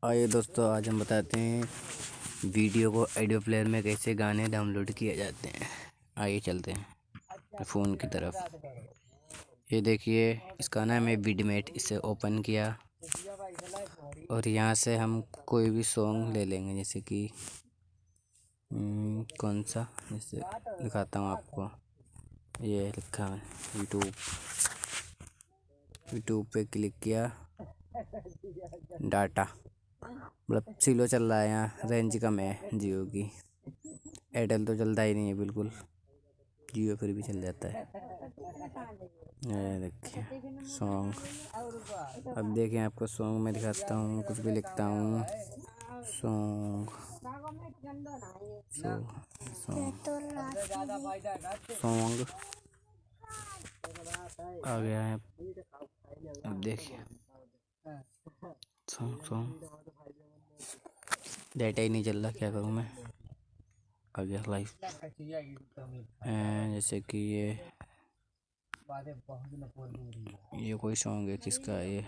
आइए दोस्तों, आज हम बताते हैं वीडियो को ऑडियो प्लेयर में कैसे गाने डाउनलोड किए जाते हैं। आइए चलते हैं फ़ोन की तरफ। ये देखिए, इसका नाम है विडमेट। इसे ओपन किया और यहाँ से हम कोई भी सॉन्ग ले लेंगे, जैसे कि कौन सा, जैसे दिखाता हूँ आपको। ये लिखा है यूट्यूब पे क्लिक किया। डाटा मतलब स्लो चल रहा है, यहाँ रेंज कम है जियो की। एयरटेल तो चलता ही नहीं है बिल्कुल, जियो फिर भी चल जाता है। ये देखिए सॉन्ग। अब देखिए, आपको सॉन्ग में दिखाता हूँ, कुछ भी लिखता हूँ। सॉन्ग सॉन्ग आ गया है। अब देखिए सॉन्ग डाटा ही नहीं चल रहा, क्या करूँ मैं। आ गया लाइव। जैसे कि ये कोई सॉन्ग है, किसका है ये,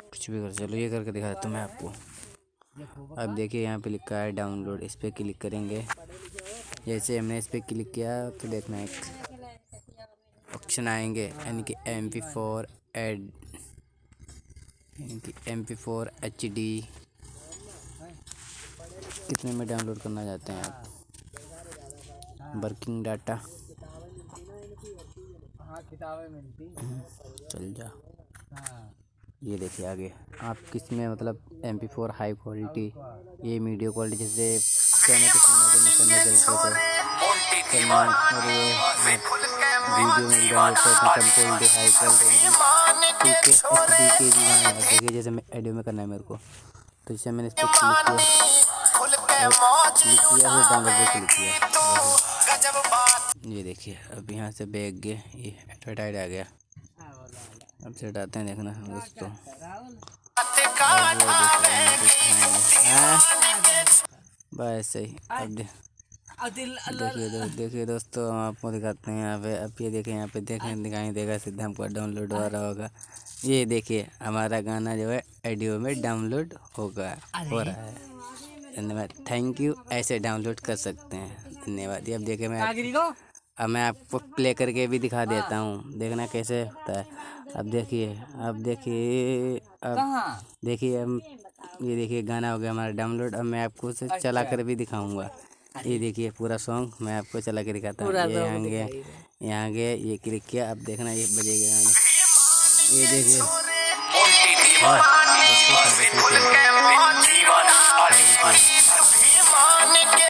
कुछ भी कर, चलो ये करके दिखाता हूँ मैं आपको। अब देखिए, यहाँ पे लिखा है डाउनलोड। इस पर क्लिक करेंगे। जैसे हमने इस पर क्लिक किया तो देखना एक ऑप्शन आएंगे, यानी कि MP4 एड, यानी कि MP4 HD। कितने में डाउनलोड करना चाहते हैं आप। वर्किंग डाटा चल जा। ये देखिए आगे आप किस में, मतलब MP4 हाई क्वालिटी, ये मीडियो क्वालिटी, जैसे चलते थे सलमान, और ये वीडियो में डाउनलोड करते कम क्वालिटी, हाई क्वालिटी, ठीक है। HD के भी गाने देखिए, जैसे मैं ऑडियो में करना है मेरे को, तो जैसे मैंने इस पर क्लिक किया फिर डाउनलोड पर क्लिक किया। ये देखिए, अब यहाँ से बैग गए, ये एडवर्टाइज आ गया। अब से हटाते हैं, देखना दोस्तों। बस सही। अब देखिए दोस्तों, हम आपको दिखाते हैं यहाँ पे। अब ये देखिए, यहाँ पे दिखाई देगा, सीधा हमको डाउनलोड हो रहा होगा। ये देखिए, हमारा गाना जो है ऑडियो में डाउनलोड हो रहा है। धन्यवाद, थैंक यू। ऐसे डाउनलोड कर सकते हैं, धन्यवाद। ये अब देखिए, अब मैं आपको प्ले करके भी दिखा देता हूँ, देखना कैसे होता है। अब देखिए, अब देखिए हम, ये देखिए गाना हो गया हमारा डाउनलोड। अब मैं आपको उसे चला कर भी दिखाऊंगा। ये देखिए पूरा सॉन्ग मैं आपको चला के दिखाता हूँ। ये यहाँ गए, ये क्लिक किया, अब देखना ये बजेगा गाना। ये देखिए